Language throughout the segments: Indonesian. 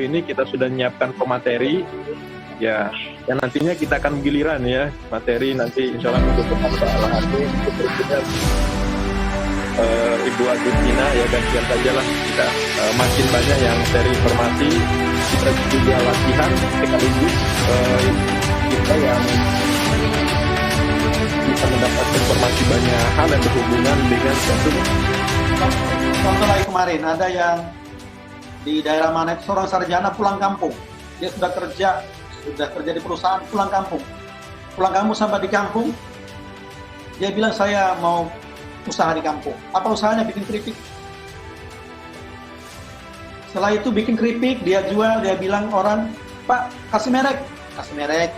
ini kita sudah menyiapkan pemateri ya, yang nantinya kita akan giliran ya materi nanti insya Allah untuk salah satu untuk berikutnya Ibu Agustina ya, gantian saja lah kita makin banyak yang share informasi, kita juga latihan sekaligus kita yang bisa mendapat informasi banyak hal yang berhubungan dengan tentunya. Contoh lagi kemarin ada yang di daerah mana seorang sarjana pulang kampung, dia sudah kerja di perusahaan, pulang kampung sampai di kampung dia bilang saya mau usaha di kampung. Apa usahanya? Bikin keripik. Setelah itu bikin keripik, dia jual, dia bilang orang, Pak kasih merek,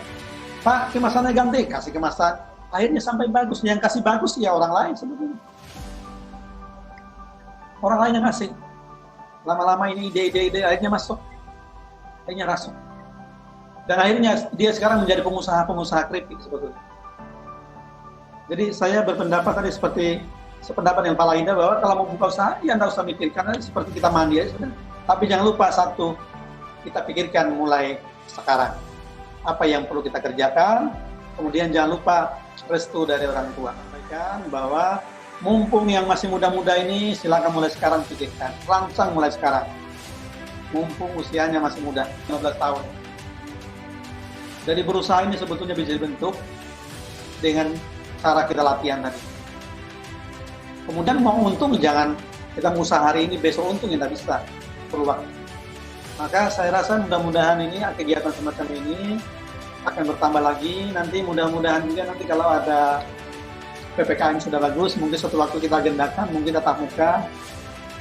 Pak kemasannya ganti, kasih kemasan. Akhirnya sampai bagus, yang kasih bagus ya orang lain sebetulnya. Orang lain yang kasih. Lama-lama ini ide-ide akhirnya masuk, akhirnya rasuk. Dan akhirnya dia sekarang menjadi pengusaha keripik sebetulnya. Jadi saya berpendapat tadi sependapat dengan Pak Laida bahwa kalau mau buka usaha ya nggak usah mikirkan, seperti kita mandi aja sudah. Tapi jangan lupa satu, kita pikirkan mulai sekarang apa yang perlu kita kerjakan. Kemudian jangan lupa restu dari orang tua. Sampaikan bahwa mumpung yang masih muda-muda ini silakan mulai sekarang pikirkan, rancang mulai sekarang. Mumpung usianya masih muda, 15 tahun. Jadi berusaha ini sebetulnya bisa dibentuk dengan cara kita latihan tadi. Kemudian mau untung jangan kita usaha hari ini besok untung, ya tidak bisa, perlu waktu. Maka saya rasa mudah-mudahan ini kegiatan semacam ini akan bertambah lagi. Nanti mudah-mudahan juga nanti kalau ada PPKM sudah bagus, mungkin suatu waktu kita agendakan, mungkin tatap muka,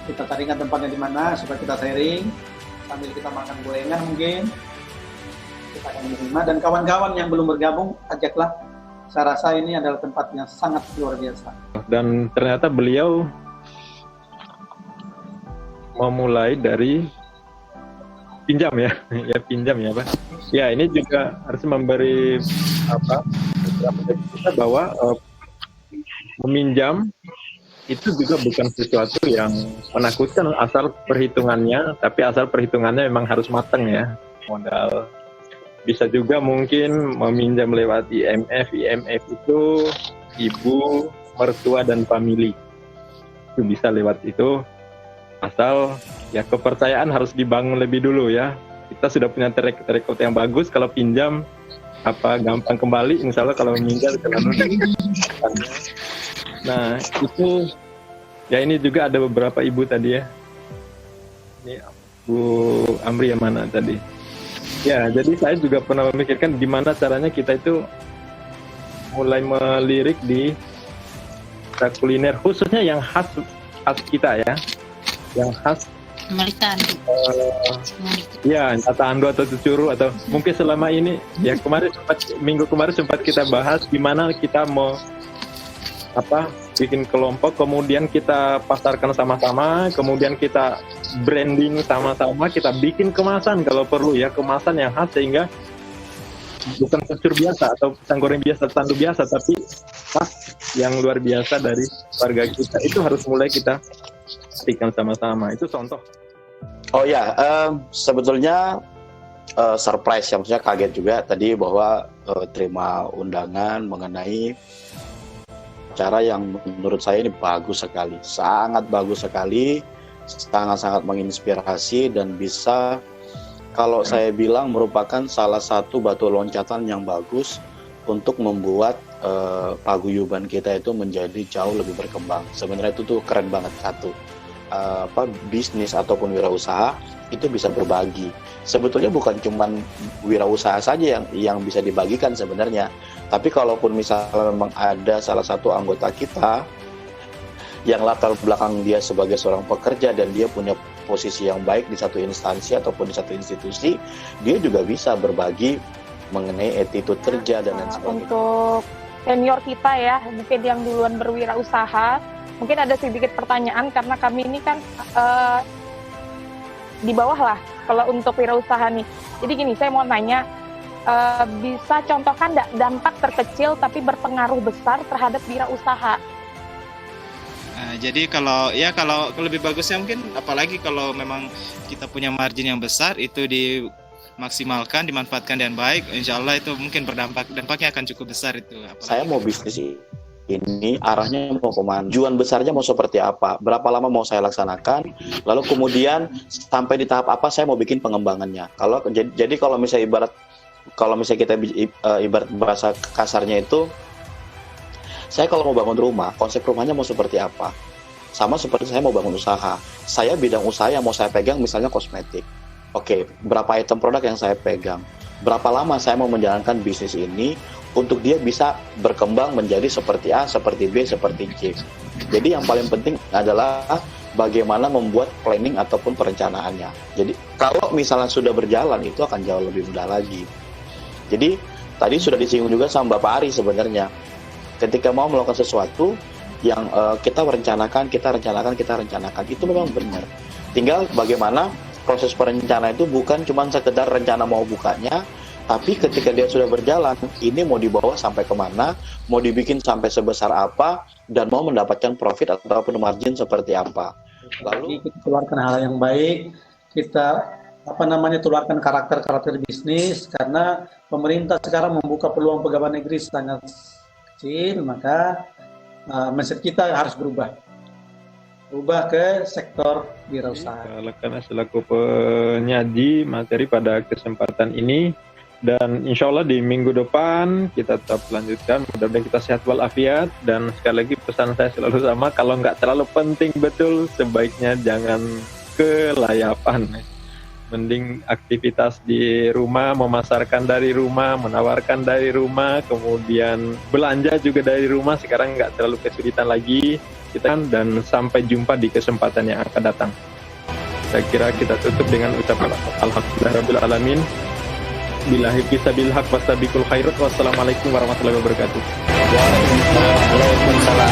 kita carikan tempatnya di mana supaya kita sharing sambil kita makan gorengan mungkin. Kita akan menerima, dan kawan-kawan yang belum bergabung ajaklah. Saya rasa ini adalah tempat yang sangat luar biasa. Dan ternyata beliau memulai dari pinjam ya, pinjam ya Pak. Ya ini juga harus memberi kita bahwa meminjam itu juga bukan sesuatu yang menakutkan asal perhitungannya, tapi asal perhitungannya memang harus matang ya. Modal bisa juga mungkin meminjam lewat IMF itu ibu, mertua dan family. Itu bisa lewat itu, asal ya kepercayaan harus dibangun lebih dulu ya. Kita sudah punya track record yang bagus, kalau pinjam gampang kembali, insya Allah kalau meminjam nah itu ya. Ini juga ada beberapa ibu tadi ya, ini Bu Amri yang mana tadi ya. Jadi saya juga pernah memikirkan gimana caranya kita itu mulai melirik di kuliner, khususnya yang khas kita ya, yang khas ya, entah ando atau cucuru, atau mungkin selama ini ya minggu kemarin sempat kita bahas gimana kita mau bikin kelompok, kemudian kita pasarkan sama-sama, kemudian kita branding sama-sama, kita bikin kemasan kalau perlu ya, kemasan yang khas sehingga bukan cucur biasa atau pisang goreng biasa, tandu biasa, tapi yang luar biasa dari warga kita. Itu harus mulai kita bikin sama-sama. Itu contoh. Oh ya, sebetulnya surprise, yang maksudnya kaget juga tadi bahwa terima undangan mengenai cara yang menurut saya ini bagus sekali, sangat bagus sekali, sangat-sangat menginspirasi, dan bisa kalau saya bilang merupakan salah satu batu loncatan yang bagus untuk membuat paguyuban kita itu menjadi jauh lebih berkembang. Sebenarnya itu tuh keren banget. Satu, bisnis ataupun wirausaha itu bisa berbagi. Sebetulnya bukan cuma wirausaha saja yang bisa dibagikan sebenarnya, tapi kalaupun misalnya memang ada salah satu anggota kita yang latar belakang dia sebagai seorang pekerja dan dia punya posisi yang baik di satu instansi ataupun di satu institusi, dia juga bisa berbagi mengenai attitude kerja dan lain sebagainya. Untuk senior kita ya, mungkin yang duluan berwirausaha, mungkin ada sedikit pertanyaan karena kami ini kan di bawah lah kalau untuk wirausaha nih. Jadi gini, saya mau nanya, bisa contohkan dampak terkecil tapi berpengaruh besar terhadap wirausaha? Jadi kalau lebih bagusnya mungkin apalagi kalau memang kita punya margin yang besar itu dimaksimalkan, dimanfaatkan dengan baik, insya Allah itu mungkin dampaknya akan cukup besar itu. Apalagi Saya mau bisnis ini arahnya mau kemana, tujuan besarnya mau seperti apa, berapa lama mau saya laksanakan, lalu kemudian sampai di tahap apa saya mau bikin pengembangannya. Jadi kalau misalnya kita ibarat bahasa kasarnya itu, saya kalau mau bangun rumah, konsep rumahnya mau seperti apa? Sama seperti saya mau bangun usaha. Saya bidang usaha yang mau saya pegang misalnya kosmetik. Oke, berapa item produk yang saya pegang? Berapa lama saya mau menjalankan bisnis ini untuk dia bisa berkembang menjadi seperti A, seperti B, seperti C. Jadi yang paling penting adalah bagaimana membuat planning ataupun perencanaannya. Jadi kalau misalnya sudah berjalan, itu akan jauh lebih mudah lagi. Jadi tadi sudah disinggung juga sama Bapak Ari sebenarnya. Ketika mau melakukan sesuatu yang kita rencanakan, itu memang benar. Tinggal bagaimana proses perencanaan itu bukan cuma sekedar rencana mau bukanya, tapi ketika dia sudah berjalan, ini mau dibawa sampai kemana, mau dibikin sampai sebesar apa, dan mau mendapatkan profit ataupun margin seperti apa. Lalu kita keluarkan hal yang baik, kita tularkan karakter bisnis, karena pemerintah sekarang membuka peluang pegawai negeri sangat kecil, maka mindset kita harus berubah ke sektor wirausaha. Karena selaku penyaji materi pada kesempatan ini, dan insya Allah di minggu depan kita tetap lanjutkan, mudah-mudahan kita sehat walafiat. Dan sekali lagi pesan saya selalu sama, kalau nggak terlalu penting betul, sebaiknya jangan kelayapan. Mending aktivitas di rumah, memasarkan dari rumah, menawarkan dari rumah, kemudian belanja juga dari rumah. Sekarang nggak terlalu kesulitan lagi kita, dan sampai jumpa di kesempatan yang akan datang. Saya kira kita tutup dengan ucapan alhamdulillahirabbil alamin. Billahi bisabil haq wastabiqul khairat. Wassalamualaikum warahmatullahi wabarakatuh. Waalaikumsalam.